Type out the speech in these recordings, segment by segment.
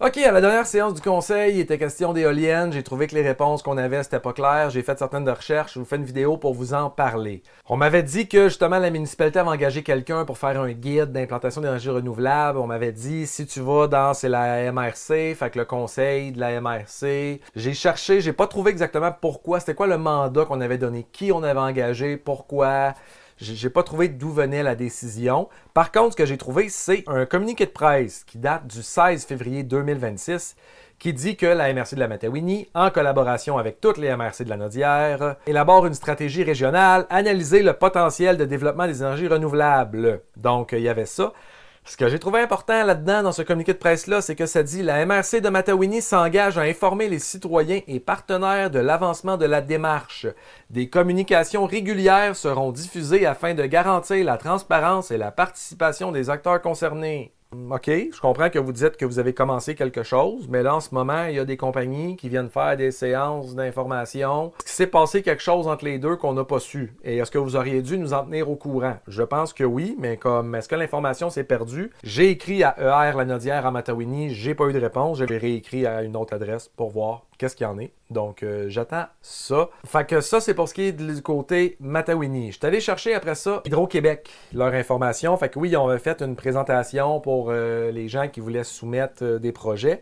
OK, à la dernière séance du conseil, il était question d'éoliennes. J'ai trouvé que les réponses qu'on avait, c'était pas clair. J'ai fait certaines recherches. Je vous fais une vidéo pour vous en parler. On m'avait dit que justement la municipalité avait engagé quelqu'un pour faire un guide d'implantation d'énergie renouvelable. On m'avait dit si tu vas dans c'est la MRC, fait que le conseil de la MRC. J'ai cherché, j'ai pas trouvé exactement pourquoi, c'était quoi le mandat qu'on avait donné, qui on avait engagé, pourquoi. J'ai pas trouvé d'où venait la décision. Par contre, ce que j'ai trouvé, c'est un communiqué de presse qui date du 16 février 2026 qui dit que la MRC de la Matawini, en collaboration avec toutes les MRC de la Naudière, élabore une stratégie régionale, analyser le potentiel de développement des énergies renouvelables. Donc, il y avait ça. Ce que j'ai trouvé important là-dedans, dans ce communiqué de presse-là, c'est que ça dit « La MRC de Matawini s'engage à informer les citoyens et partenaires de l'avancement de la démarche. Des communications régulières seront diffusées afin de garantir la transparence et la participation des acteurs concernés. » OK, je comprends que vous dites que vous avez commencé quelque chose, mais là, en ce moment, il y a des compagnies qui viennent faire des séances d'information. Est-ce qu'il s'est passé quelque chose entre les deux qu'on n'a pas su? Et est-ce que vous auriez dû nous en tenir au courant? Je pense que oui, mais comme est-ce que l'information s'est perdue? J'ai écrit à ER La Naudière à Matawini, j'ai pas eu de réponse. J'ai réécrit à une autre adresse pour voir qu'est-ce qu'il y en est. Donc, j'attends ça. Fait que ça, c'est pour ce qui est du côté Matawini. Je suis allé chercher après ça Hydro-Québec, leur information. Fait que oui, ils ont fait une présentation pour les gens qui voulaient soumettre des projets.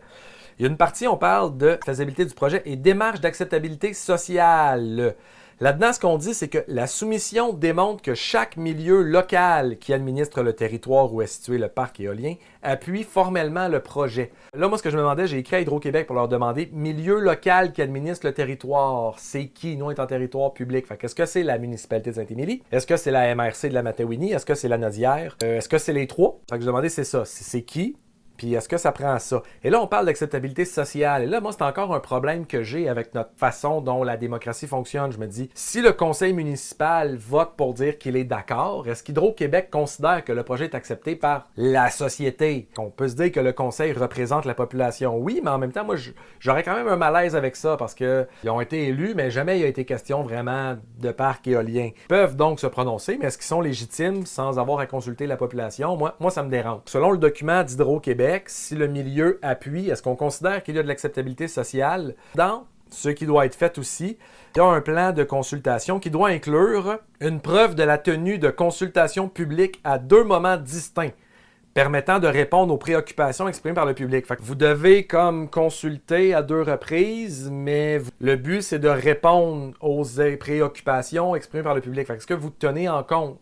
Il y a une partie, on parle de faisabilité du projet et démarche d'acceptabilité sociale. Là-dedans, ce qu'on dit, c'est que la soumission démontre que chaque milieu local qui administre le territoire où est situé le parc éolien appuie formellement le projet. Là, moi, ce que je me demandais, j'ai écrit à Hydro-Québec pour leur demander « Milieu local qui administre le territoire, c'est qui? Nous, on est en territoire public. » Fait qu'est-ce que c'est la municipalité de Saint-Émilie? Est-ce que c'est la MRC de la Matawini? Est-ce que c'est la Naudière? Est-ce que c'est les trois? Fait que je demandais, c'est ça. C'est qui? Puis est-ce que ça prend ça? Et là, on parle d'acceptabilité sociale. Et là, moi, c'est encore un problème que j'ai avec notre façon dont la démocratie fonctionne. Je me dis, si le conseil municipal vote pour dire qu'il est d'accord, est-ce qu'Hydro-Québec considère que le projet est accepté par la société? On peut se dire que le conseil représente la population. Oui, mais en même temps, moi, j'aurais quand même un malaise avec ça parce qu'ils ont été élus, mais jamais il a été question vraiment de parc éolien. Ils peuvent donc se prononcer, mais est-ce qu'ils sont légitimes sans avoir à consulter la population? Moi, ça me dérange. Selon le document d'Hydro-Québec, si le milieu appuie, est-ce qu'on considère qu'il y a de l'acceptabilité sociale? Dans ce qui doit être fait aussi, il y a un plan de consultation qui doit inclure une preuve de la tenue de consultation publique à 2 moments distincts, permettant de répondre aux préoccupations exprimées par le public. Fait que vous devez comme consulter à 2 reprises, mais le but, c'est de répondre aux préoccupations exprimées par le public. Fait que est-ce que vous tenez en compte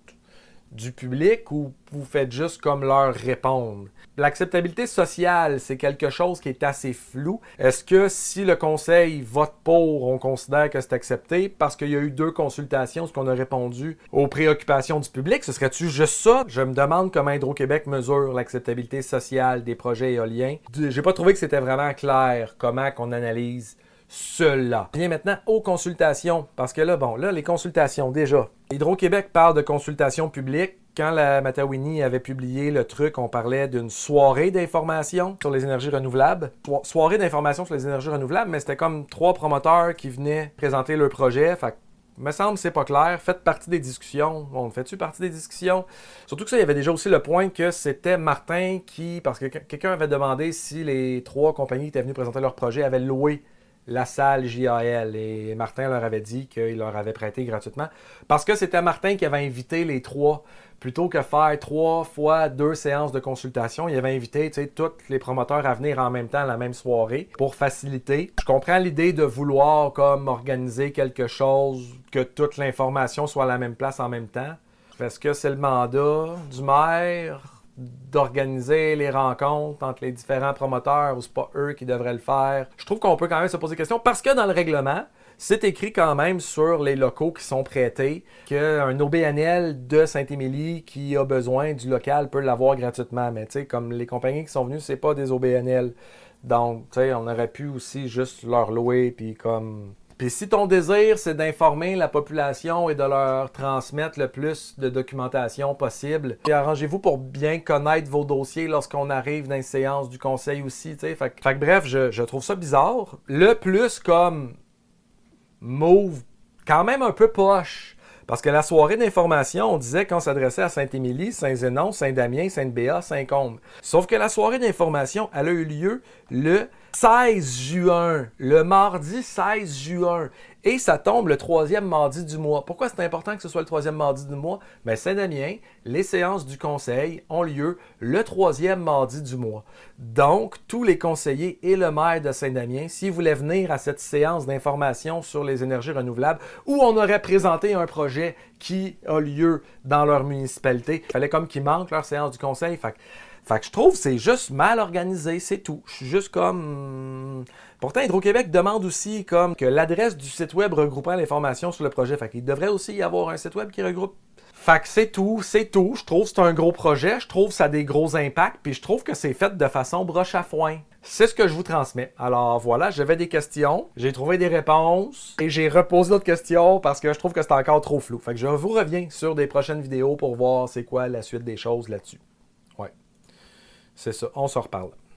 du public ou vous faites juste comme leur répondre? L'acceptabilité sociale, c'est quelque chose qui est assez flou. Est-ce que si le conseil vote pour, on considère que c'est accepté parce qu'il y a eu 2 consultations, ce qu'on a répondu aux préoccupations du public? Ce serait-tu juste ça? Je me demande comment Hydro-Québec mesure l'acceptabilité sociale des projets éoliens. J'ai pas trouvé que c'était vraiment clair comment qu'on analyse cela. Bien maintenant aux consultations, parce que là, les consultations, déjà. Hydro-Québec parle de consultation publique. Quand la Matawini avait publié le truc, on parlait d'une soirée d'information sur les énergies renouvelables. Soirée d'information sur les énergies renouvelables, mais c'était comme 3 promoteurs qui venaient présenter leur projet. Fait que, me semble que c'est pas clair. Faites partie des discussions. On fait-tu partie des discussions? Surtout que ça, il y avait déjà aussi le point que c'était Martin qui, parce que quelqu'un avait demandé si les 3 compagnies qui étaient venues présenter leur projet avaient loué la salle JAL, et Martin leur avait dit qu'il leur avait prêté gratuitement parce que c'était Martin qui avait invité les 3 plutôt que faire 3 fois 2 séances de consultation. Il avait invité tous les promoteurs à venir en même temps la même soirée pour faciliter. Je comprends l'idée de vouloir comme organiser quelque chose, que toute l'information soit à la même place en même temps. Est-ce que c'est le mandat du maire d'organiser les rencontres entre les différents promoteurs ou c'est pas eux qui devraient le faire? Je trouve qu'on peut quand même se poser des questions parce que dans le règlement, c'est écrit quand même sur les locaux qui sont prêtés qu'un OBNL de Saint-Émilie qui a besoin du local peut l'avoir gratuitement. Mais tu sais, comme les compagnies qui sont venues, c'est pas des OBNL. Donc, tu sais, on aurait pu aussi juste leur louer puis comme... Puis si ton désir, c'est d'informer la population et de leur transmettre le plus de documentation possible, et arrangez-vous pour bien connaître vos dossiers lorsqu'on arrive dans les séances du conseil aussi, tu sais. Fait que bref, je trouve ça bizarre. Le plus comme move quand même un peu poche. Parce que la soirée d'information, on disait qu'on s'adressait à Saint-Émilie, Saint-Zénon, Saint-Damien, Sainte-Béat, Saint-Côme. Sauf que la soirée d'information, elle a eu lieu le 16 juin, le mardi 16 juin. Et ça tombe le 3e mardi du mois. Pourquoi c'est important que ce soit le 3e mardi du mois? Bien, Saint-Damien, les séances du conseil ont lieu le 3e mardi du mois. Donc, tous les conseillers et le maire de Saint-Damien, s'ils voulaient venir à cette séance d'information sur les énergies renouvelables, où on aurait présenté un projet qui a lieu dans leur municipalité, il fallait comme qu'ils manquent leur séance du conseil. Fait que je trouve que c'est juste mal organisé, c'est tout. Je suis juste comme... Pourtant, Hydro-Québec demande aussi comme que l'adresse du site web regroupant l'information sur le projet. Fait qu'il devrait aussi y avoir un site web qui regroupe. Fait que c'est tout. Je trouve que c'est un gros projet, je trouve que ça a des gros impacts, puis je trouve que c'est fait de façon broche à foin. C'est ce que je vous transmets. Alors voilà, j'avais des questions, j'ai trouvé des réponses, et j'ai reposé d'autres questions parce que je trouve que c'est encore trop flou. Fait que je vous reviens sur des prochaines vidéos pour voir c'est quoi la suite des choses là-dessus. Ouais. C'est ça, on se reparle.